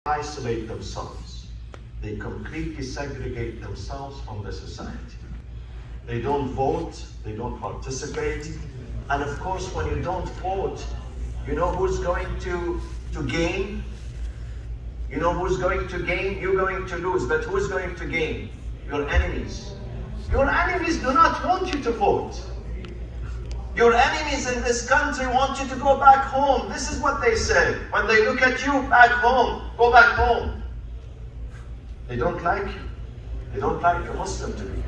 isolate themselves. They completely segregate themselves from the society. They don't vote, they don't participate. And of course, when you don't vote, you know who's going to gain? You know who's going to gain? You're going to lose, but who's going to gain? Your enemies. Your enemies do not want you to vote. Your enemies in this country want you to go back home. This is what they say. When they look at you, back home, go back home. They don't like you. They don't like a Muslim to be here.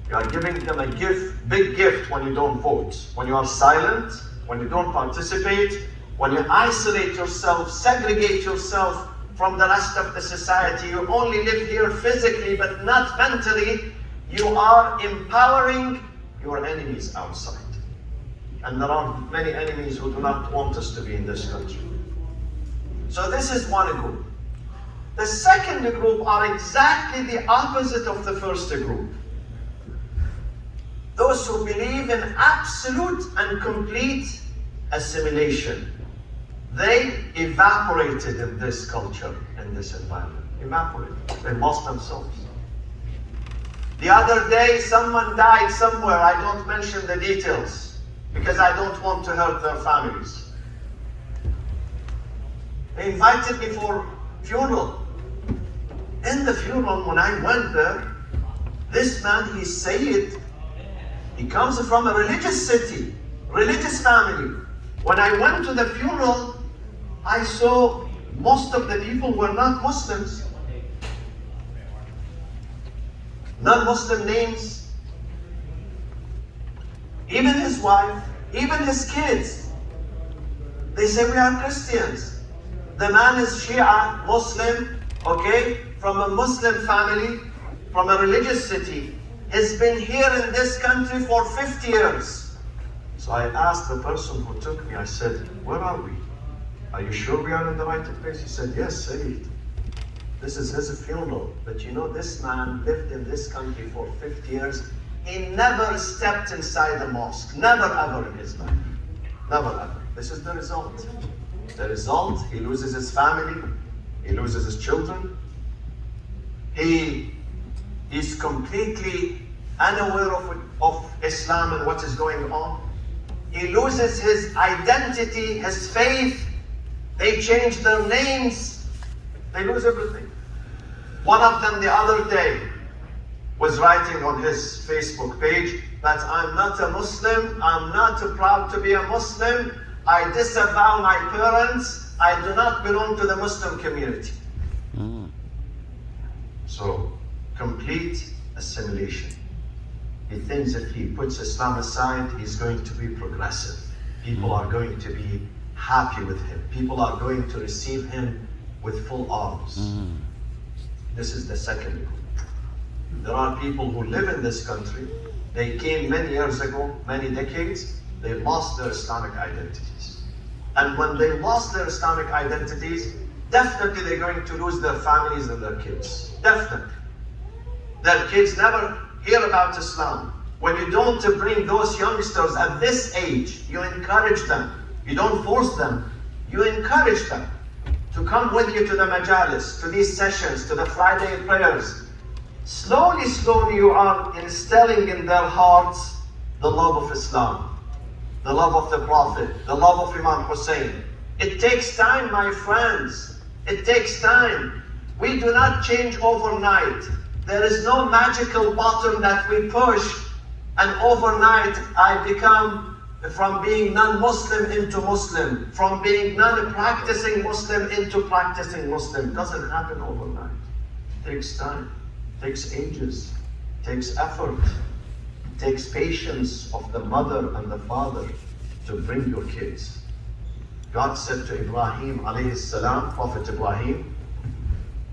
You are giving them a gift, big gift when you don't vote. When you are silent, when you don't participate, when you isolate yourself, segregate yourself from the rest of the society, you only live here physically but not mentally, you are empowering your enemies outside. And there are many enemies who do not want us to be in this country. So this is one group. The second group are exactly the opposite of the first group. Those who believe in absolute and complete assimilation. They evaporated in this culture, in this environment. Evaporated. They lost themselves. The other day, someone died somewhere. I don't mention the details because I don't want to hurt their families. They invited me for funeral. In the funeral, when I went there, this man, he's Sayyid. He comes from a religious city, religious family. When I went to the funeral, I saw most of the people were not Muslims. Non-Muslim names. Even his wife, even his kids. They say we are Christians. The man is Shia, Muslim, okay, from a Muslim family, from a religious city. Has been here in this country for 50 years. So I asked the person who took me, I said, where are we? Are you sure we are in the right place? He said, yes, Sayyid. This is his funeral. But you know, this man lived in this country for 50 years. He never stepped inside the mosque. Never ever in his life. Never ever. This is the result. The result, he loses his family. He loses his children. He is completely unaware of Islam and what is going on. He loses his identity, his faith. They change their names. They lose everything. One of them the other day was writing on his Facebook page that I'm not a Muslim, I'm not proud to be a Muslim, I disavow my parents, I do not belong to the Muslim community. So, complete assimilation. He thinks if he puts Islam aside, he's going to be progressive. People are going to be happy with him. People are going to receive him with full arms. This is the second group. There are people who live in this country. They came many years ago, many decades. They lost their Islamic identities. And when they lost their Islamic identities, definitely they're going to lose their families and their kids. Definitely. Their kids never hear about Islam. When you don't bring those youngsters at this age, you encourage them. You don't force them. You encourage them to come with you to the majalis, to these sessions, to the Friday prayers. Slowly, slowly you are instilling in their hearts the love of Islam, the love of the Prophet, the love of Imam Hussein. It takes time, my friends. It takes time. We do not change overnight. There is no magical button that we push and overnight I become from being non-Muslim into Muslim, from being non-practicing Muslim into practicing Muslim. It doesn't happen overnight. It takes time, it takes ages, it takes effort, it takes patience of the mother and the father to bring your kids. God said to Ibrahim alayhi salam, Prophet Ibrahim,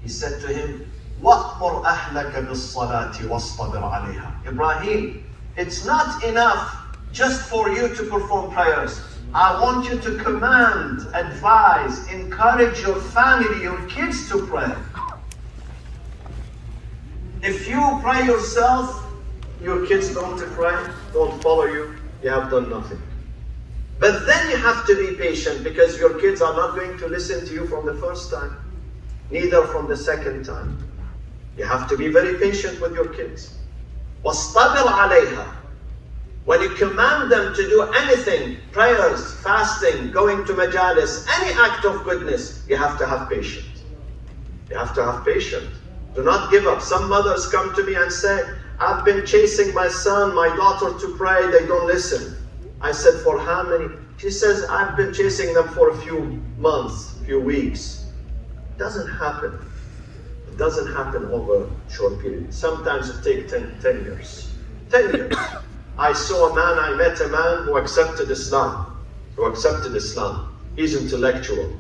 He said to him, وَأْمُرْ أَهْلَكَ بِالصَّلَاةِ وَاصْطَبِرْ عَلَيْهَا. Ibrahim, it's not enough just for you to perform prayers. I want you to command, advise, encourage your family, your kids to pray. If you pray yourself, your kids don't pray, don't follow you, you have done nothing. But then you have to be patient because your kids are not going to listen to you from the first time. neither from the second time. You have to be very patient with your kids. وَاصْطَبِرْ عَلَيْهَا. When you command them to do anything, prayers, fasting, going to majalis, any act of goodness, you have to have patience. You have to have patience. Do not give up. Some mothers come to me and say, I've been chasing my son, my daughter to pray, they don't listen. I said, for how many? She says, I've been chasing them for a few months, few weeks. It doesn't happen. It doesn't happen over a short period. Sometimes it takes 10 years. 10 years. I met a man who accepted Islam. He's intellectual.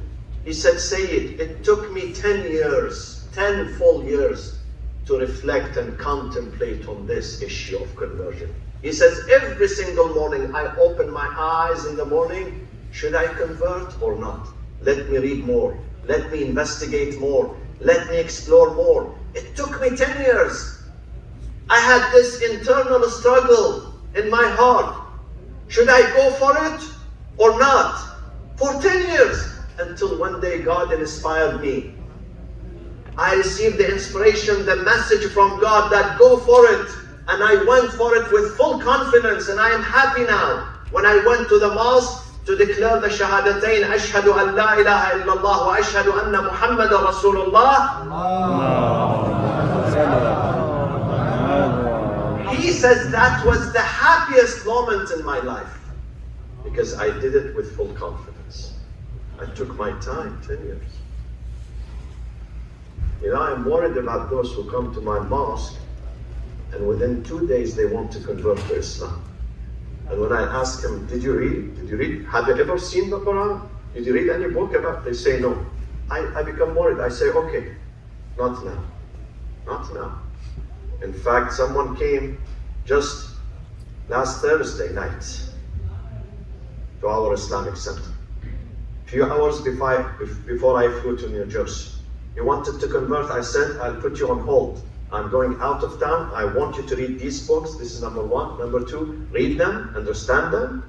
He said, Sayyid, it took me 10 years, 10 full years to reflect and contemplate on this issue of conversion. He says, every single morning I open my eyes in the morning, should I convert or not? Let me read more. Let me investigate more. Let me explore more. It took me 10 years. I had this internal struggle in my heart. Should I go for it or not? For 10 years. Until one day God inspired me. I received the inspiration, the message from God that go for it. And I went for it with full confidence, and I am happy now. When I went to the mosque to declare the shahadatain, ashhadu an la ilaha illallah wa ashhadu anna Muhammadan Rasulullah. He says that was the happiest moment in my life, because I did it with full confidence. I took my time, 10 years. I'm worried about those who come to my mosque and within 2 days they want to convert to Islam. And when I ask them, did you read? Have you ever seen the Quran? Did you read any book about it? They say no. I become worried. I say, okay, not now. Not now. In fact, someone came just last Thursday night to our Islamic Center. A few hours before I flew to New Jersey. He wanted to convert. I said, I'll put you on hold. I'm going out of town. I want you to read these books. This is number one. Number two, read them, understand them.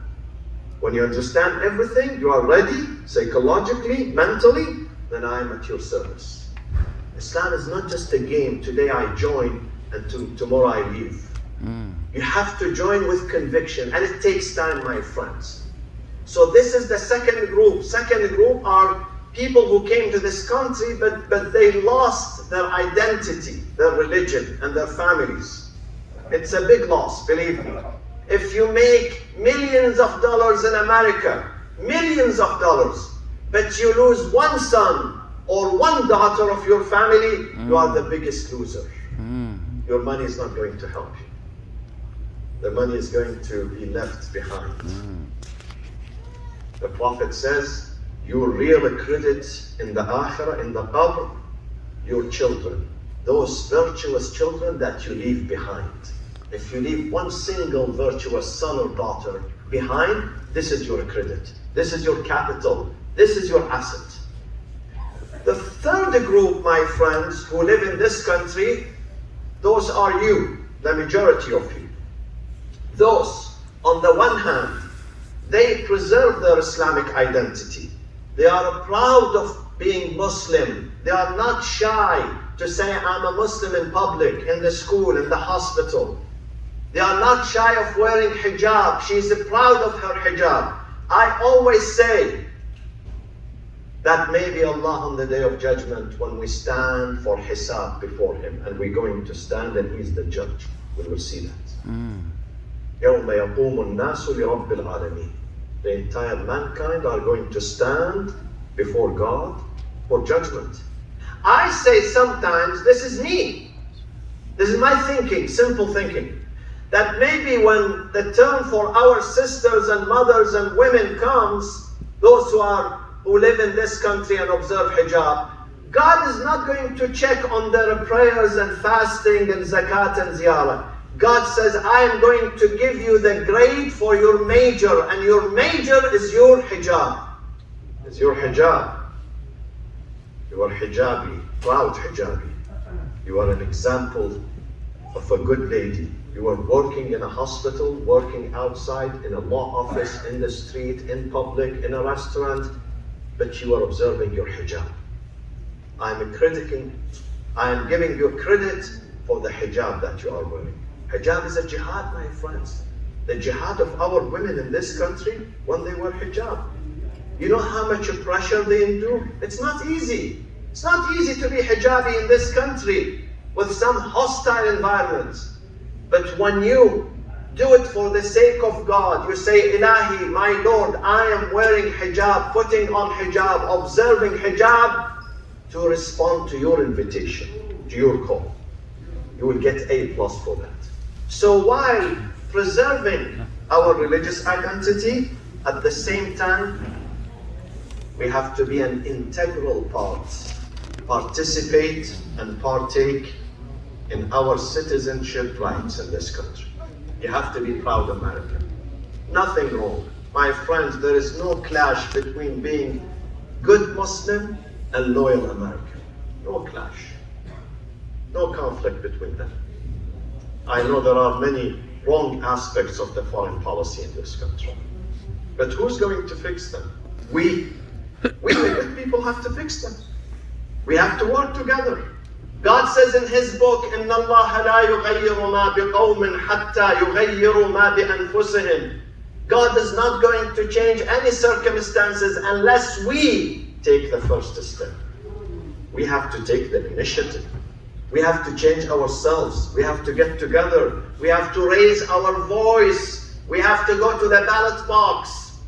When you understand everything, you are ready, psychologically, mentally, then I am at your service. Islam is not just a game. Today I join and tomorrow I leave. You have to join with conviction, and it takes time, my friends. So this is the second group. Second group are people who came to this country, but they lost their identity, their religion, and their families. It's a big loss, believe me. If you make millions of dollars in America, millions of dollars, but you lose one son or one daughter of your family, you are the biggest loser. Your money is not going to help you. The money is going to be left behind. The Prophet says, your real credit in the Akhirah, in the Qabr, your children. Those virtuous children that you leave behind. If you leave one single virtuous son or daughter behind, this is your credit. This is your capital. This is your asset. The third group, my friends, who live in this country, those are you, the majority of you. Those, on the one hand, they preserve their Islamic identity. They are proud of being Muslim. They are not shy to say, I'm a Muslim in public, in the school, in the hospital. They are not shy of wearing hijab. She is proud of her hijab. I always say that maybe Allah on the Day of Judgment, when we stand for hisab before Him, and we're going to stand and He's the judge, we will see that. يَوْمَ يَقُومُ النَّاسُ لِرَبِّ الْعَالَمِينَ. The entire mankind are going to stand before God for judgment. I say sometimes, this is me. This is my thinking, simple thinking. That maybe when the turn for our sisters and mothers and women comes, those who live in this country and observe hijab, God is not going to check on their prayers and fasting and zakat and ziyarah. God says, I am going to give you the grade for your major, and your major is your hijab. It's your hijab. You are hijabi, proud hijabi. You are an example of a good lady. You are working in a hospital, working outside, in a law office, in the street, in public, in a restaurant, but you are observing your hijab. I am giving you credit for the hijab that you are wearing. Hijab is a jihad, my friends. The jihad of our women in this country when they wear hijab. You know how much pressure they endure? It's not easy. It's not easy to be hijabi in this country with some hostile environments. But when you do it for the sake of God, you say, Ilahi, my Lord, I am wearing hijab, putting on hijab, observing hijab, to respond to your invitation, to your call. You will get A+ for that. So while preserving our religious identity, at the same time, we have to be an integral part, participate and partake in our citizenship rights in this country. You have to be proud American. Nothing wrong. My friends, there is no clash between being good Muslim and loyal American. No clash. No conflict between them. I know there are many wrong aspects of the foreign policy in this country. But who's going to fix them? We the good people have to fix them. We have to work together. God says in His book, إِنَّ اللَّهَ لَا يُغَيِّرُ مَا بِقَوْمٍ حَتَّى يُغَيِّرُوا مَا بِأَنفُسِهِمْ. God is not going to change any circumstances unless we take the first step. We have to take the initiative. We have to change ourselves. We have to get together. We have to raise our voice. We have to go to the ballot box.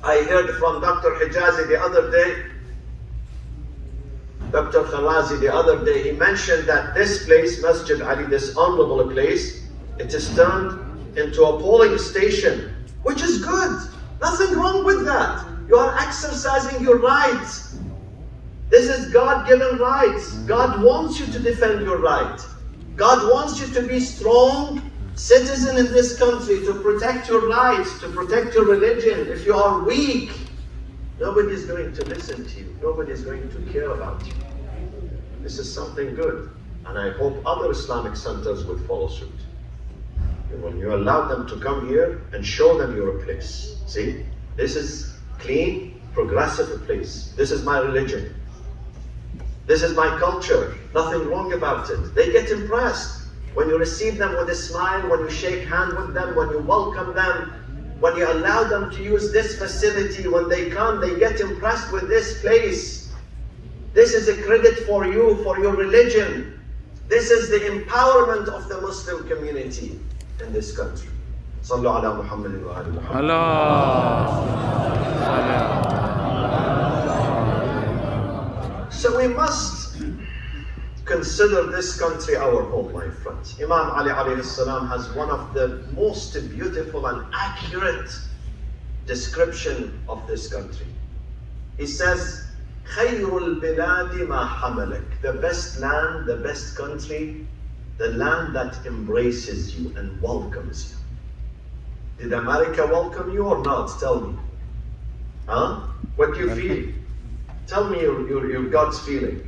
I heard from Dr. Hijazi the other day, Dr. Khawazi the other day, he mentioned that this place, Masjid Ali, this honorable place, it is turned into a polling station, which is good. Nothing wrong with that. You are exercising your rights. This is God-given rights. God wants you to defend your right. God wants you to be strong citizen in this country, to protect your rights, to protect your religion. If you are weak, nobody is going to listen to you. Nobody is going to care about you. This is something good. And I hope other Islamic centers will follow suit. When you allow them to come here and show them your place. See, this is clean, progressive place. This is my religion. This is my culture. Nothing wrong about it. They get impressed. When you receive them with a smile, when you shake hands with them, when you welcome them, when you allow them to use this facility, when they come, they get impressed with this place. This is a credit for you, for your religion. This is the empowerment of the Muslim community in this country. Sallu ala Muhammadin wa ali Muhammad. So we must consider this country our home, my friends. Imam Ali alayhi salam has one of the most beautiful and accurate description of this country. He says, خَيْرُ الْبِلَادِ مَا حَمَلَكَ. The best land, the best country, the land that embraces you and welcomes you. Did America welcome you or not? Tell me. Huh? What do you feel? Tell me your God's feeling.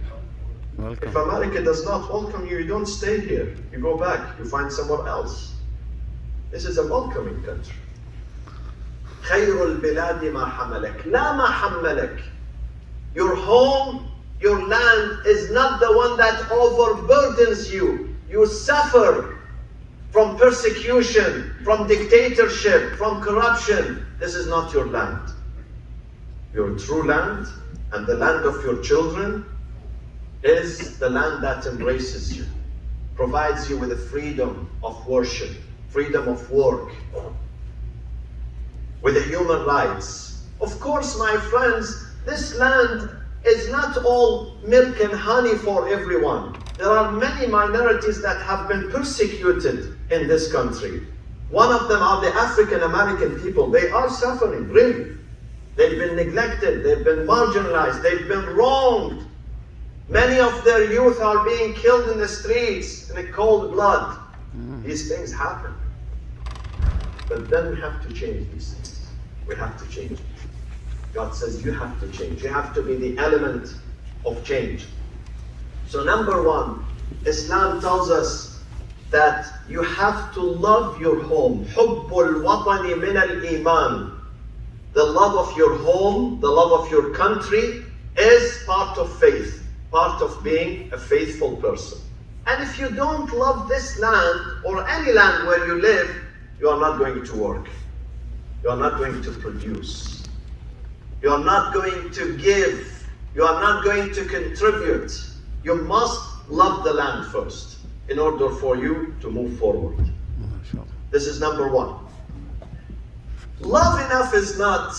Welcome. If America does not welcome you, you don't stay here. You go back, you find somewhere else. This is a welcoming country. خَيْرُ الْبِلَادِ مَا حَمَلَكَ لَا مَا حَمَّلَكَ. Your home, your land is not the one that overburdens you. You suffer from persecution, from dictatorship, from corruption. This is not your land. Your true land and the land of your children is the land that embraces you, provides you with the freedom of worship, freedom of work, with the human rights. Of course, my friends, this land is not all milk and honey for everyone. There are many minorities that have been persecuted in this country. One of them are the African American people. They are suffering, really. They've been neglected, they've been marginalized, they've been wronged. Many of their youth are being killed in the streets in a cold blood. These things happen. But then we have to change these things. We have to change. God says you have to change. You have to be the element of change. So number one, Islam tells us that you have to love your home. حُبُّ الْوَطَنِ مِنَ الْإِيمَانِ. The love of your home, the love of your country is part of faith. part of being a faithful person. And if you don't love this land or any land where you live, you are not going to work. You are not going to produce. You are not going to give. You are not going to contribute. You must love the land first in order for you to move forward. This is number one. Love enough is not